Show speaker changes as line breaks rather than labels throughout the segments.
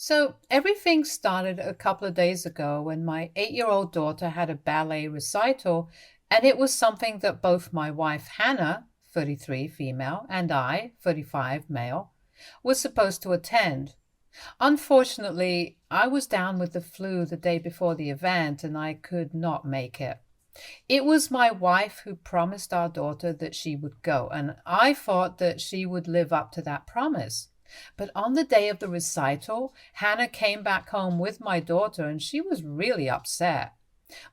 So everything started a couple of days ago when my 8-year-old daughter had a ballet recital, and it was something that both my wife Hannah, 33 female, and I, 35 male, was supposed to attend. Unfortunately, I was down with the flu the day before the event and I could not make it. It was my wife who promised our daughter that she would go, and I thought that she would live up to that promise. But on the day of the recital, Hannah came back home with my daughter, and she was really upset.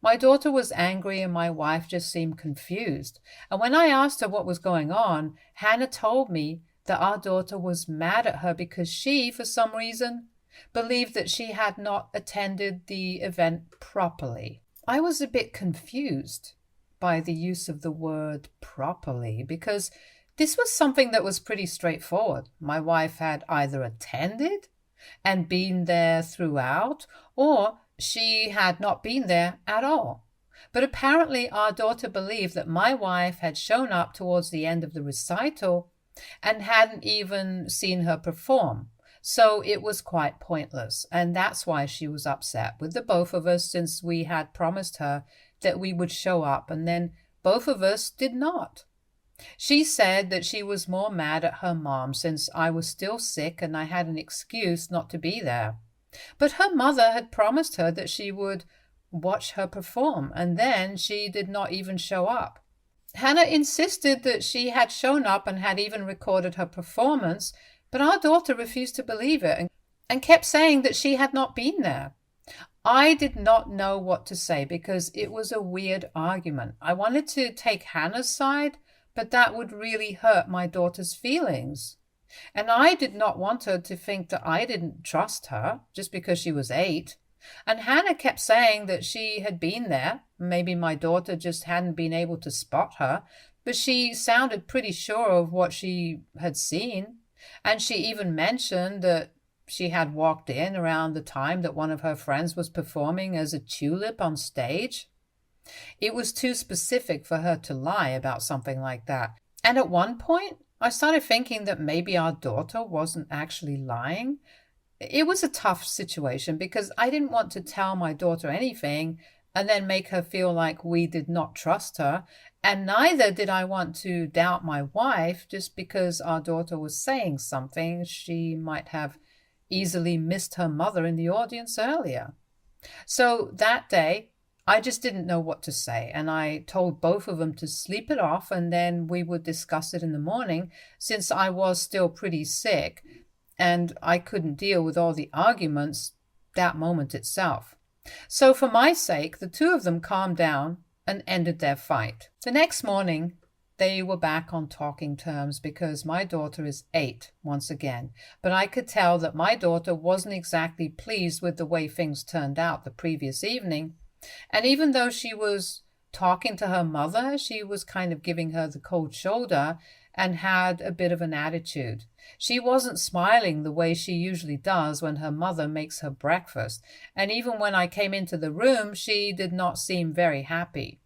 My daughter was angry, and my wife just seemed confused. And when I asked her what was going on, Hannah told me that our daughter was mad at her because she, for some reason, believed that she had not attended the event properly. I was a bit confused by the use of the word properly because this was something that was pretty straightforward. My wife had either attended and been there throughout, or she had not been there at all. But apparently, our daughter believed that my wife had shown up towards the end of the recital and hadn't even seen her perform. So it was quite pointless, and that's why she was upset with the both of us since we had promised her that we would show up, and then both of us did not. She said that she was more mad at her mom since I was still sick and I had an excuse not to be there. But her mother had promised her that she would watch her perform, and then she did not even show up. Hannah insisted that she had shown up and had even recorded her performance, but our daughter refused to believe it and kept saying that she had not been there. I did not know what to say because it was a weird argument. I wanted to take Hannah's side, but that would really hurt my daughter's feelings. And I did not want her to think that I didn't trust her just because she was 8. And Hannah kept saying that she had been there. Maybe my daughter just hadn't been able to spot her, but she sounded pretty sure of what she had seen. And she even mentioned that she had walked in around the time that one of her friends was performing as a tulip on stage. It was too specific for her to lie about something like that. And at one point, I started thinking that maybe our daughter wasn't actually lying. It was a tough situation because I didn't want to tell my daughter anything and then make her feel like we did not trust her, and neither did I want to doubt my wife just because our daughter was saying something she might have easily missed her mother in the audience earlier. So that day, I just didn't know what to say, and I told both of them to sleep it off and then we would discuss it in the morning since I was still pretty sick and I couldn't deal with all the arguments that moment itself. So for my sake, the two of them calmed down and ended their fight. The next morning, they were back on talking terms because my daughter is 8 once again, but I could tell that my daughter wasn't exactly pleased with the way things turned out the previous evening, and even though she was talking to her mother, she was kind of giving her the cold shoulder and had a bit of an attitude. She wasn't smiling the way she usually does when her mother makes her breakfast, and even when I came into the room, she did not seem very happy.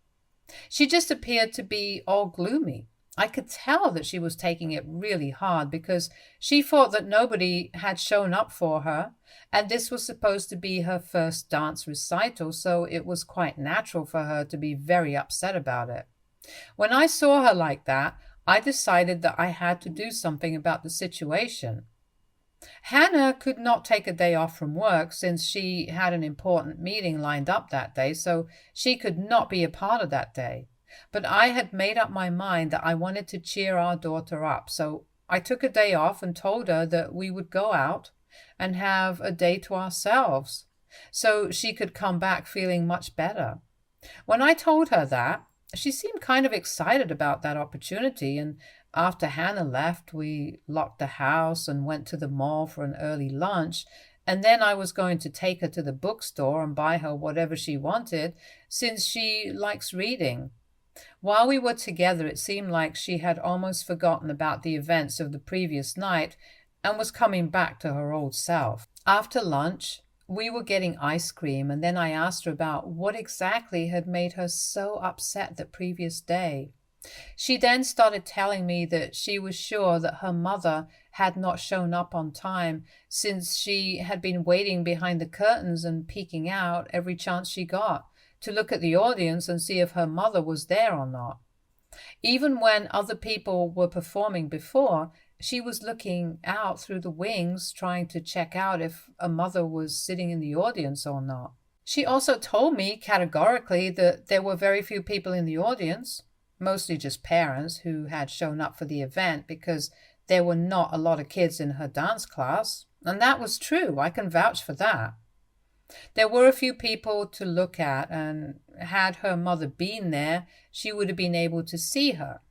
She just appeared to be all gloomy. I could tell that she was taking it really hard because she thought that nobody had shown up for her, and this was supposed to be her first dance recital, so it was quite natural for her to be very upset about it. When I saw her like that, I decided that I had to do something about the situation. Hannah could not take a day off from work since she had an important meeting lined up that day, so she could not be a part of that day. But I had made up my mind that I wanted to cheer our daughter up, so I took a day off and told her that we would go out and have a day to ourselves so she could come back feeling much better. When I told her that, she seemed kind of excited about that opportunity, and after Hannah left, we locked the house and went to the mall for an early lunch, and then I was going to take her to the bookstore and buy her whatever she wanted, since she likes reading. While we were together, it seemed like she had almost forgotten about the events of the previous night and was coming back to her old self. After lunch, we were getting ice cream, and then I asked her about what exactly had made her so upset the previous day. She then started telling me that she was sure that her mother had not shown up on time since she had been waiting behind the curtains and peeking out every chance she got to look at the audience and see if her mother was there or not. Even when other people were performing before, she was looking out through the wings trying to check out if a mother was sitting in the audience or not. She also told me categorically that there were very few people in the audience, mostly just parents who had shown up for the event because there were not a lot of kids in her dance class. And that was true. I can vouch for that. There were a few people to look at, and had her mother been there, she would have been able to see her.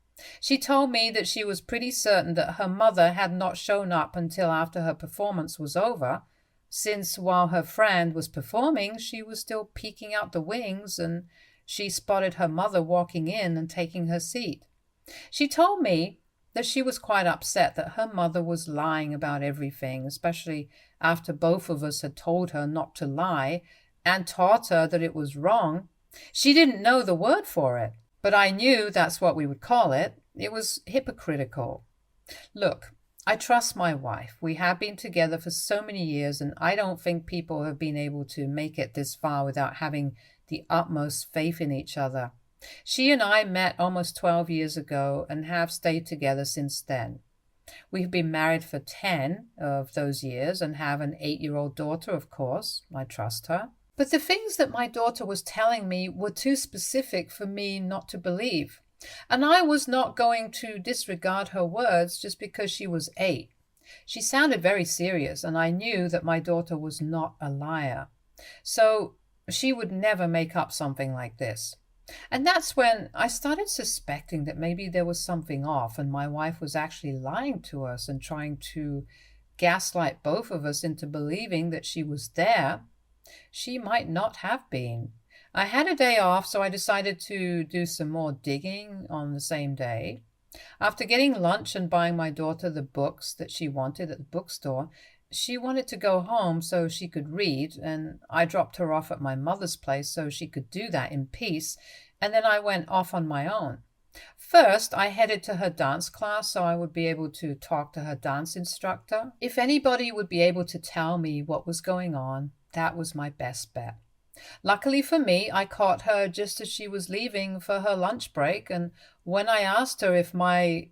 She told me that she was pretty certain that her mother had not shown up until after her performance was over, since while her friend was performing, she was still peeking out the wings and she spotted her mother walking in and taking her seat. She told me that she was quite upset that her mother was lying about everything, especially after both of us had told her not to lie and taught her that it was wrong. She didn't know the word for it, but I knew that's what we would call it. It was hypocritical. Look, I trust my wife. We have been together for so many years, and I don't think people have been able to make it this far without having the utmost faith in each other. She and I met almost 12 years ago and have stayed together since then. We've been married for 10 of those years and have an 8-year-old daughter, of course. I trust her. But the things that my daughter was telling me were too specific for me not to believe. And I was not going to disregard her words just because she was 8. She sounded very serious, and I knew that my daughter was not a liar. So she would never make up something like this. And that's when I started suspecting that maybe there was something off and my wife was actually lying to us and trying to gaslight both of us into believing that she was there. She might not have been. I had a day off, so I decided to do some more digging on the same day. After getting lunch and buying my daughter the books that she wanted at the bookstore, she wanted to go home so she could read, and I dropped her off at my mother's place so she could do that in peace, and then I went off on my own. First, I headed to her dance class so I would be able to talk to her dance instructor. If anybody would be able to tell me what was going on, that was my best bet. Luckily for me, I caught her just as she was leaving for her lunch break, and when I asked her if my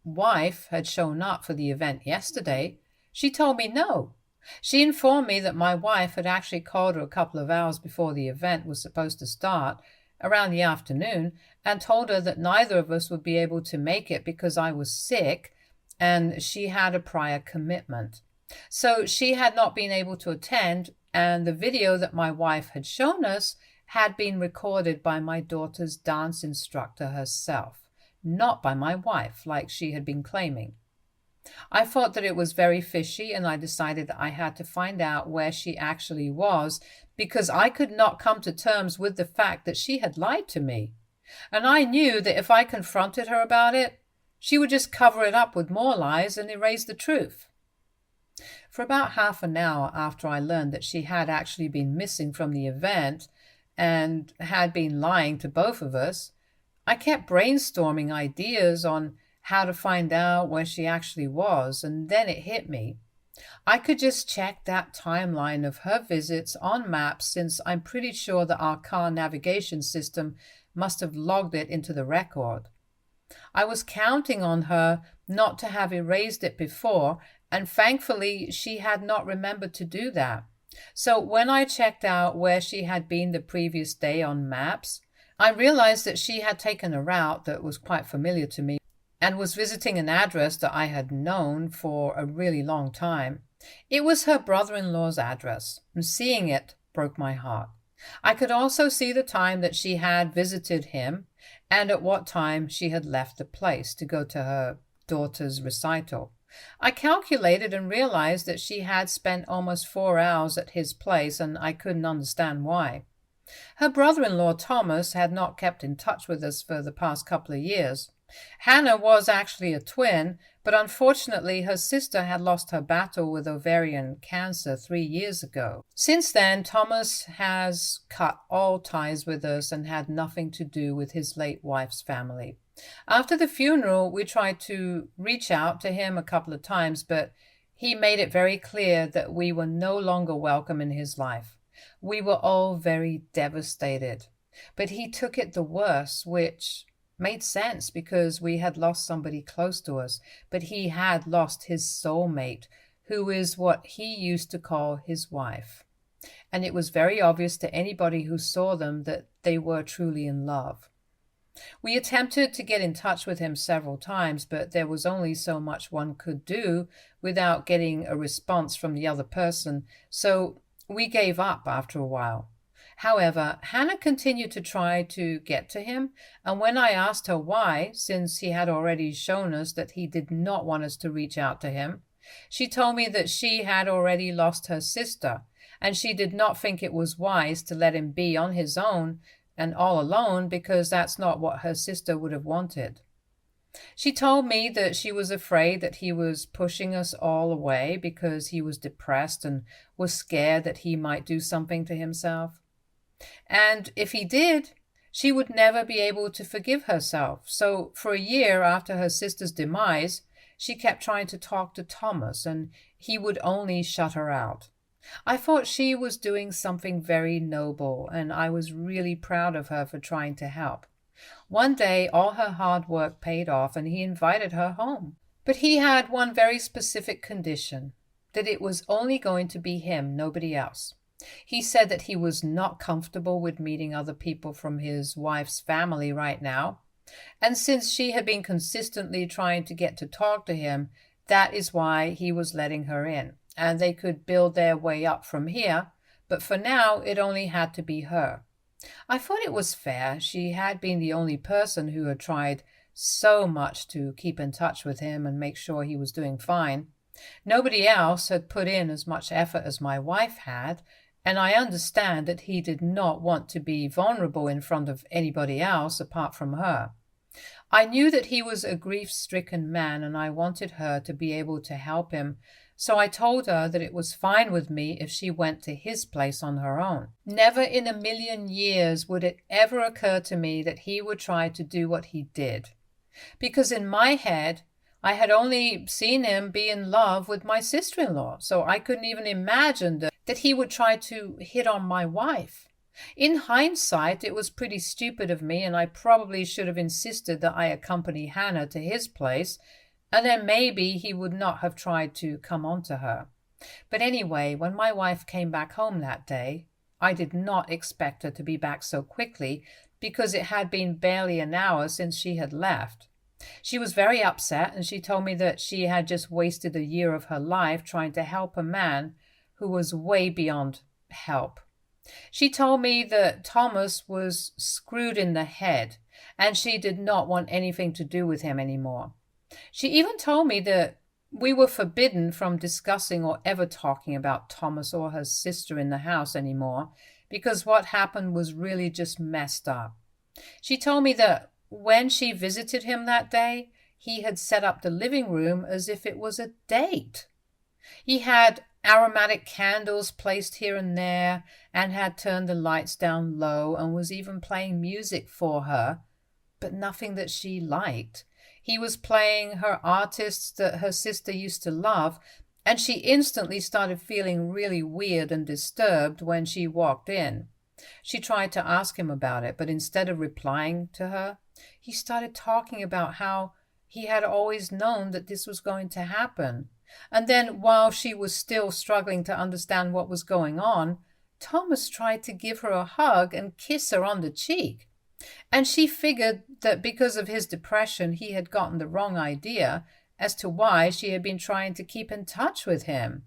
wife had shown up for the event yesterday, she told me no. She informed me that my wife had actually called her a couple of hours before the event was supposed to start, around the afternoon, and told her that neither of us would be able to make it because I was sick and she had a prior commitment. So she had not been able to attend, and the video that my wife had shown us had been recorded by my daughter's dance instructor herself, not by my wife like she had been claiming. I thought that it was very fishy, and I decided that I had to find out where she actually was because I could not come to terms with the fact that she had lied to me. And I knew that if I confronted her about it, she would just cover it up with more lies and erase the truth. For about half an hour after I learned that she had actually been missing from the event and had been lying to both of us, I kept brainstorming ideas on how to find out where she actually was, and then it hit me. I could just check that timeline of her visits on maps since I'm pretty sure that our car navigation system must have logged it into the record. I was counting on her not to have erased it before, and thankfully she had not remembered to do that. So when I checked out where she had been the previous day on maps, I realized that she had taken a route that was quite familiar to me and was visiting an address that I had known for a really long time. It was her brother-in-law's address, and seeing it broke my heart. I could also see the time that she had visited him and at what time she had left the place to go to her daughter's recital. I calculated and realized that she had spent almost 4 hours at his place, and I couldn't understand why. Her brother-in-law, Thomas, had not kept in touch with us for the past couple of years. Hannah was actually a twin, But unfortunately, her sister had lost her battle with ovarian cancer 3 years ago. Since then, Thomas has cut all ties with us and had nothing to do with his late wife's family. After the funeral, we tried to reach out to him a couple of times, but he made it very clear that we were no longer welcome in his life. We were all very devastated, but he took it the worst, which made sense because we had lost somebody close to us, but he had lost his soulmate, who is what he used to call his wife. And it was very obvious to anybody who saw them that they were truly in love. We attempted to get in touch with him several times, but there was only so much one could do without getting a response from the other person, so we gave up after a while. However, Hannah continued to try to get to him, and when I asked her why, since he had already shown us that he did not want us to reach out to him, she told me that she had already lost her sister, and she did not think it was wise to let him be on his own and all alone because that's not what her sister would have wanted. She told me that she was afraid that he was pushing us all away because he was depressed and was scared that he might do something to himself. And if he did, she would never be able to forgive herself. So for a year after her sister's demise, she kept trying to talk to Thomas, and he would only shut her out. I thought she was doing something very noble, and I was really proud of her for trying to help. One day, all her hard work paid off, and he invited her home. But he had one very specific condition, that it was only going to be him, nobody else. He said that he was not comfortable with meeting other people from his wife's family right now, and since she had been consistently trying to get to talk to him, that is why he was letting her in, and they could build their way up from here, but for now it only had to be her. I thought it was fair. She had been the only person who had tried so much to keep in touch with him and make sure he was doing fine. Nobody else had put in as much effort as my wife had, and I understand that he did not want to be vulnerable in front of anybody else apart from her. I knew that he was a grief-stricken man, and I wanted her to be able to help him, so I told her that it was fine with me if she went to his place on her own. Never in a million years would it ever occur to me that he would try to do what he did, because in my head, I had only seen him be in love with my sister-in-law, so I couldn't even imagine that he would try to hit on my wife. In hindsight, it was pretty stupid of me, and I probably should have insisted that I accompany Hannah to his place, and then maybe he would not have tried to come on to her. But anyway, when my wife came back home that day, I did not expect her to be back so quickly because it had been barely an hour since she had left. She was very upset, and she told me that she had just wasted a year of her life trying to help a man who was way beyond help. She told me that Thomas was screwed in the head, and she did not want anything to do with him anymore. She even told me that we were forbidden from discussing or ever talking about Thomas or her sister in the house anymore, because what happened was really just messed up. She told me that when she visited him that day, he had set up the living room as if it was a date. He had aromatic candles placed here and there and had turned the lights down low and was even playing music for her, but nothing that she liked. He was playing her artists that her sister used to love, and she instantly started feeling really weird and disturbed when she walked in. She tried to ask him about it, but instead of replying to her, he started talking about how he had always known that this was going to happen. And then, while she was still struggling to understand what was going on, Thomas tried to give her a hug and kiss her on the cheek. And she figured that because of his depression, he had gotten the wrong idea as to why she had been trying to keep in touch with him.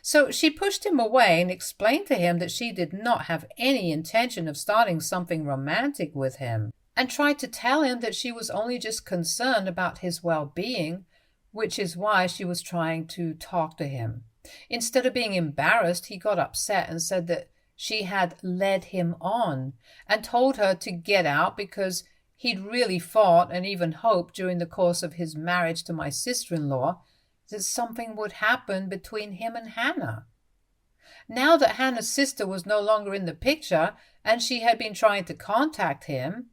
So she pushed him away and explained to him that she did not have any intention of starting something romantic with him, and tried to tell him that she was only just concerned about his well-being, which is why she was trying to talk to him. Instead of being embarrassed, he got upset and said that she had led him on and told her to get out because He'd really thought and even hoped during the course of his marriage to my sister-in-law that something would happen between him and Hannah. Now that Hannah's sister was no longer in the picture and she had been trying to contact him,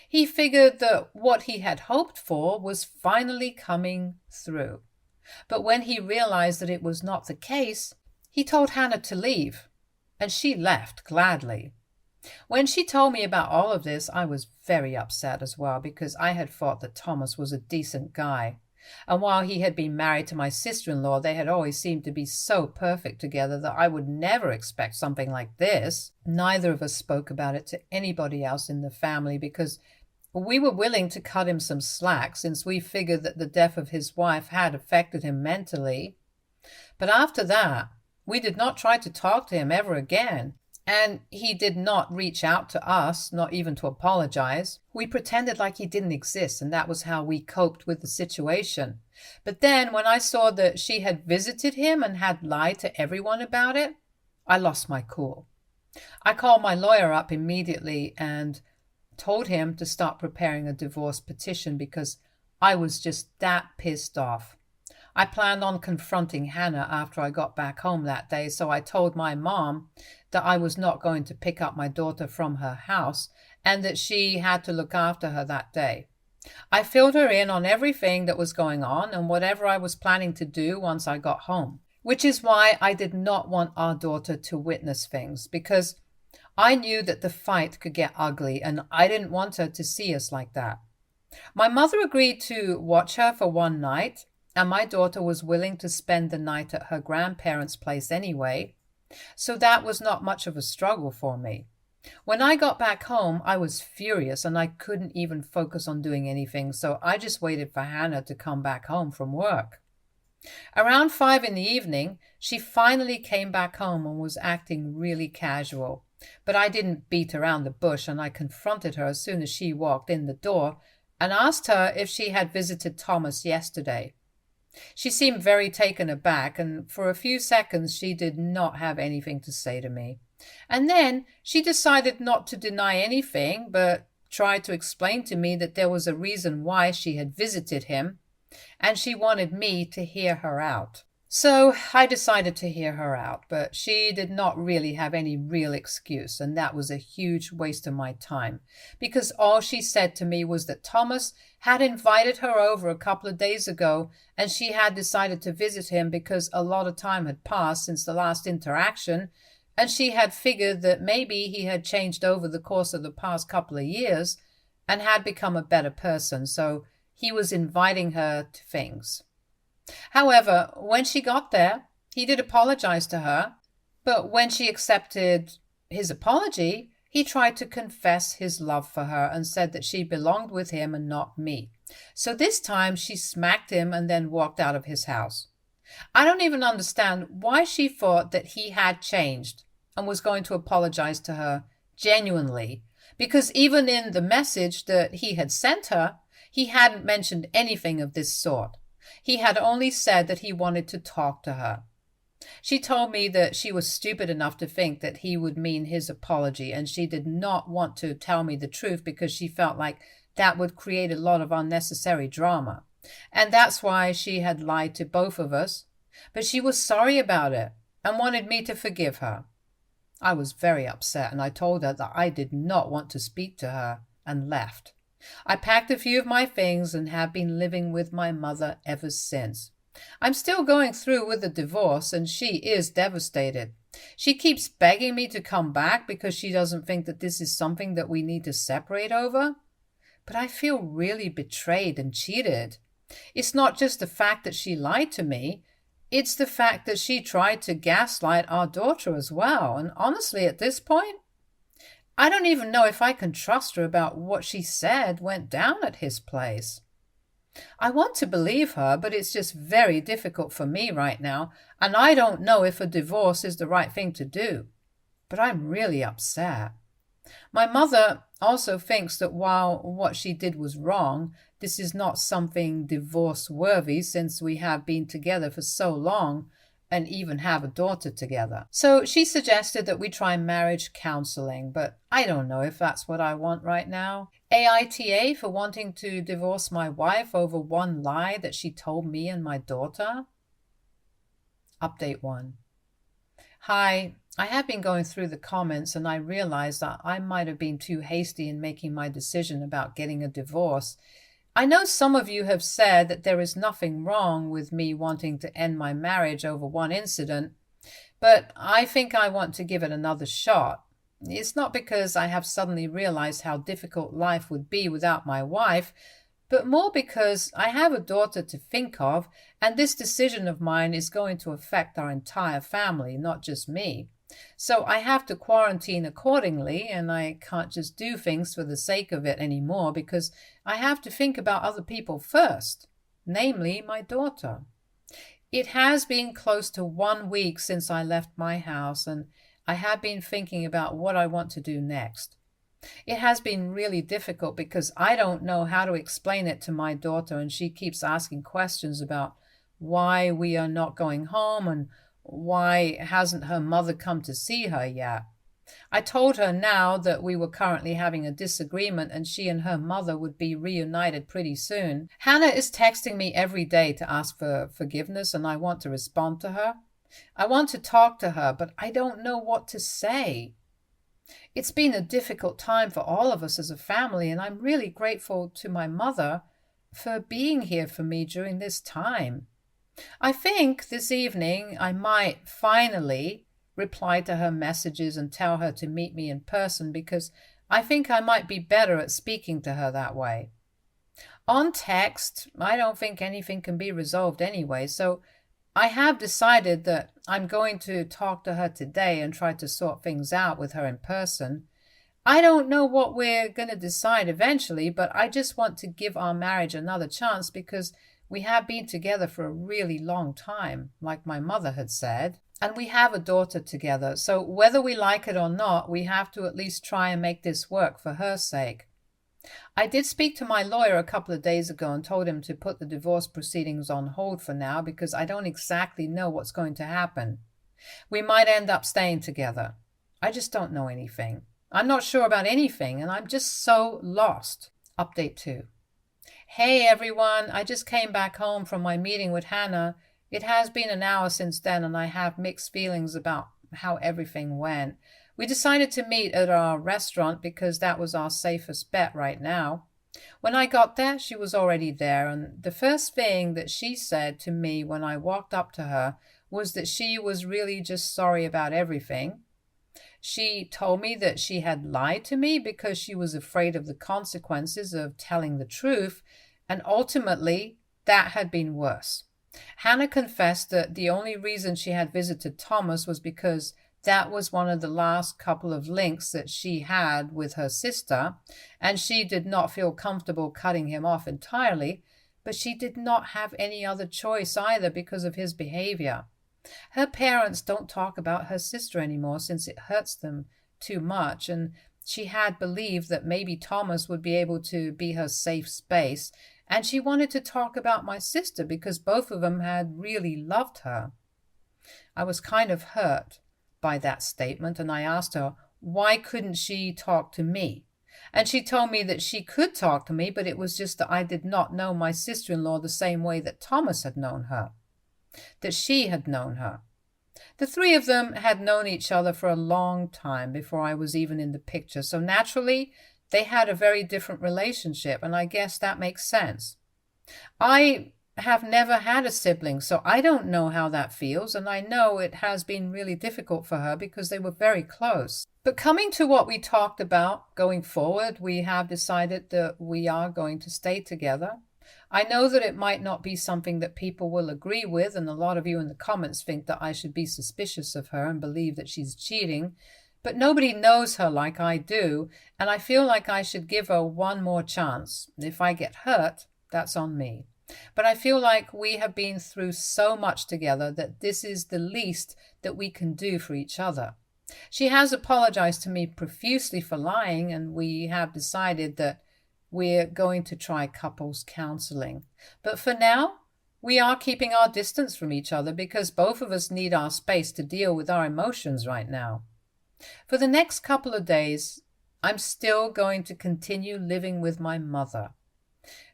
he figured that what he had hoped for was finally coming through. But when he realized that it was not the case, he told Hannah to leave, and she left gladly. When she told me about all of this, I was very upset as well because I had thought that Thomas was a decent guy. And while he had been married to my sister-in-law, they had always seemed to be so perfect together that I would never expect something like this. Neither of us spoke about it to anybody else in the family because we were willing to cut him some slack since we figured that the death of his wife had affected him mentally. But after that, we did not try to talk to him ever again. And he did not reach out to us, not even to apologize. We pretended like he didn't exist, and that was how we coped with the situation. But then when I saw that she had visited him and had lied to everyone about it, I lost my cool. I called my lawyer up immediately and told him to start preparing a divorce petition because I was just that pissed off. I planned on confronting Hannah after I got back home that day, so I told my mom that I was not going to pick up my daughter from her house and that she had to look after her that day. I filled her in on everything that was going on and whatever I was planning to do once I got home, which is why I did not want our daughter to witness things because I knew that the fight could get ugly and I didn't want her to see us like that. My mother agreed to watch her for one night, and my daughter was willing to spend the night at her grandparents' place anyway, so that was not much of a struggle for me. When I got back home, I was furious and I couldn't even focus on doing anything, so I just waited for Hannah to come back home from work. Around 5 in the evening, she finally came back home and was acting really casual, but I didn't beat around the bush and I confronted her as soon as she walked in the door and asked her if she had visited Thomas yesterday. She seemed very taken aback, and for a few seconds she did not have anything to say to me. And then she decided not to deny anything, but tried to explain to me that there was a reason why she had visited him, and she wanted me to hear her out. So I decided to hear her out, but she did not really have any real excuse, and that was a huge waste of my time, because all she said to me was that Thomas had invited her over a couple of days ago, and she had decided to visit him because a lot of time had passed since the last interaction, and she had figured that maybe he had changed over the course of the past couple of years and had become a better person, so he was inviting her to things. However, when she got there, he did apologize to her, but when she accepted his apology, he tried to confess his love for her and said that she belonged with him and not me. So this time she smacked him and then walked out of his house. I don't even understand why she thought that he had changed and was going to apologize to her genuinely, because even in the message that he had sent her, he hadn't mentioned anything of this sort. He had only said that he wanted to talk to her. She told me that she was stupid enough to think that he would mean his apology, and she did not want to tell me the truth because she felt like that would create a lot of unnecessary drama. And that's why she had lied to both of us. But she was sorry about it and wanted me to forgive her. I was very upset, and I told her that I did not want to speak to her and left. I packed a few of my things and have been living with my mother ever since. I'm still going through with the divorce, and she is devastated. She keeps begging me to come back because she doesn't think that this is something that we need to separate over. But I feel really betrayed and cheated. It's not just the fact that she lied to me. It's the fact that she tried to gaslight our daughter as well. And honestly, at this point, I don't even know if I can trust her about what she said went down at his place. I want to believe her, but it's just very difficult for me right now, and I don't know if a divorce is the right thing to do. But I'm really upset. My mother also thinks that while what she did was wrong, this is not something divorce-worthy since we have been together for so long, and even have a daughter together. So she suggested that we try marriage counseling, but I don't know if that's what I want right now. AITA for wanting to divorce my wife over one lie that she told me and my daughter. Update 1. Hi, I have been going through the comments and I realized that I might have been too hasty in making my decision about getting a divorce. I know some of you have said that there is nothing wrong with me wanting to end my marriage over one incident, but I think I want to give it another shot. It's not because I have suddenly realized how difficult life would be without my wife, but more because I have a daughter to think of, and this decision of mine is going to affect our entire family, not just me. So I have to quarantine accordingly, and I can't just do things for the sake of it anymore because I have to think about other people first, namely my daughter. It has been close to 1 week since I left my house, and I have been thinking about what I want to do next. It has been really difficult because I don't know how to explain it to my daughter, and she keeps asking questions about why we are not going home and why hasn't her mother come to see her yet. I told her now that we were currently having a disagreement and she and her mother would be reunited pretty soon. Hannah is texting me every day to ask for forgiveness, and I want to respond to her. I want to talk to her, but I don't know what to say. It's been a difficult time for all of us as a family, and I'm really grateful to my mother for being here for me during this time. I think this evening I might finally reply to her messages and tell her to meet me in person because I think I might be better at speaking to her that way. On text, I don't think anything can be resolved anyway, so I have decided that I'm going to talk to her today and try to sort things out with her in person. I don't know what we're going to decide eventually, but I just want to give our marriage another chance because we have been together for a really long time, like my mother had said, and we have a daughter together. So whether we like it or not, we have to at least try and make this work for her sake. I did speak to my lawyer a couple of days ago and told him to put the divorce proceedings on hold for now because I don't exactly know what's going to happen. We might end up staying together. I just don't know anything. I'm not sure about anything, and I'm just so lost. Update 2. Hey everyone, I just came back home from my meeting with Hannah. It has been an hour since then, and I have mixed feelings about how everything went. We decided to meet at our restaurant because that was our safest bet right now. When I got there, she was already there, and the first thing that she said to me when I walked up to her was that she was really just sorry about everything. She told me that she had lied to me because she was afraid of the consequences of telling the truth, and ultimately that had been worse. Hannah confessed that the only reason she had visited Thomas was because that was one of the last couple of links that she had with her sister, and she did not feel comfortable cutting him off entirely, but she did not have any other choice either because of his behavior. Her parents don't talk about her sister anymore since it hurts them too much, and she had believed that maybe Thomas would be able to be her safe space, and she wanted to talk about my sister because both of them had really loved her. I was kind of hurt by that statement, and I asked her, why couldn't she talk to me? And she told me that she could talk to me, but it was just that I did not know my sister-in-law the same way that Thomas had known her, that she had known her. The three of them had known each other for a long time before I was even in the picture, so naturally they had a very different relationship, and I guess that makes sense. I have never had a sibling, so I don't know how that feels, and I know it has been really difficult for her because they were very close. But coming to what we talked about going forward, we have decided that we are going to stay together. I know that it might not be something that people will agree with, and a lot of you in the comments think that I should be suspicious of her and believe that she's cheating, but nobody knows her like I do, and I feel like I should give her one more chance. If I get hurt, that's on me. But I feel like we have been through so much together that this is the least that we can do for each other. She has apologized to me profusely for lying, and we have decided that we're going to try couples counseling. But for now, We are keeping our distance from each other because both of us need our space to deal with our emotions right now. For the next couple of days, I'm still going to continue living with my mother.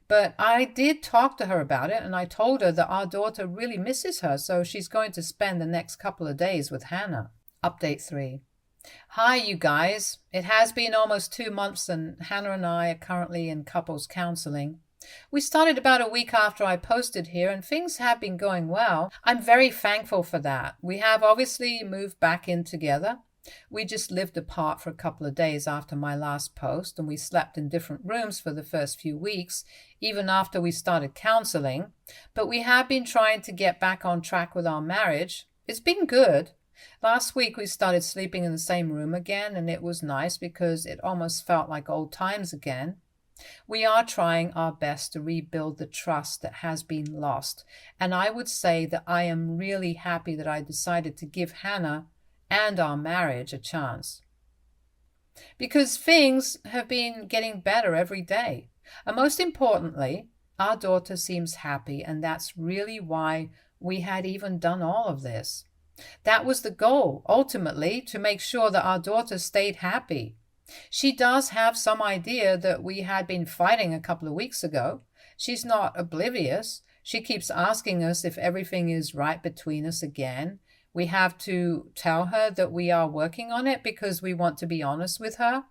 But I did talk to her about it, and I told her that our daughter really misses her, so she's going to spend the next couple of days with Hannah. Update 3. Hi, you guys. It has been almost 2 months, and Hannah and I are currently in couples counseling. We started about a week after I posted here, and things have been going well. I'm very thankful for that. We have obviously moved back in together. We just lived apart for a couple of days after my last post, and we slept in different rooms for the first few weeks, even after we started counseling. But we have been trying to get back on track with our marriage. It's been good. Last week we started sleeping in the same room again, and it was nice because it almost felt like old times again. We are trying our best to rebuild the trust that has been lost, and I would say that I am really happy that I decided to give Hannah and our marriage a chance. Because things have been getting better every day. And most importantly, our daughter seems happy, and that's really why we had even done all of this. That was the goal, ultimately, to make sure that our daughter stayed happy. She does have some idea that we had been fighting a couple of weeks ago. She's not oblivious. She keeps asking us if everything is right between us again. We have to tell her that we are working on it because we want to be honest with her.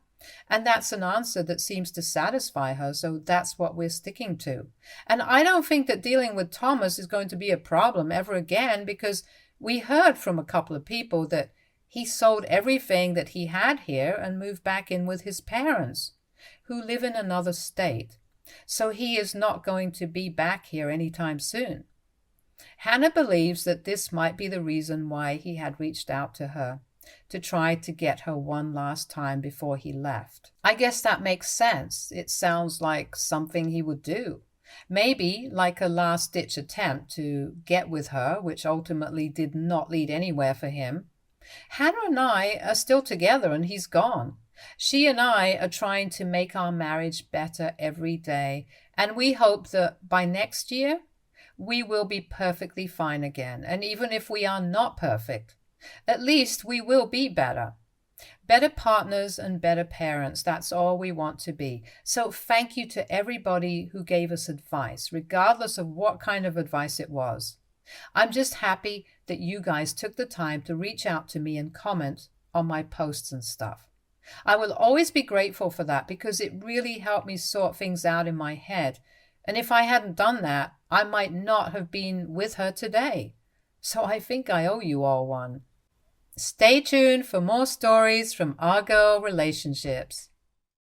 And that's an answer that seems to satisfy her, so that's what we're sticking to. And I don't think that dealing with Thomas is going to be a problem ever again, because we heard from a couple of people that he sold everything that he had here and moved back in with his parents, who live in another state. So he is not going to be back here anytime soon. Hannah believes that this might be the reason why he had reached out to her, to try to get her one last time before he left. I guess that makes sense. It sounds like something he would do. Maybe like a last-ditch attempt to get with her, which ultimately did not lead anywhere for him. Hannah and I are still together, and he's gone. She and I are trying to make our marriage better every day, and we hope that by next year, we will be perfectly fine again. And even if we are not perfect, at least we will be better. Better partners and better parents, that's all we want to be. So thank you to everybody who gave us advice, regardless of what kind of advice it was. I'm just happy that you guys took the time to reach out to me and comment on my posts and stuff. I will always be grateful for that because it really helped me sort things out in my head. And if I hadn't done that, I might not have been with her today. So I think I owe you all one. Stay tuned for more stories from our girl relationships.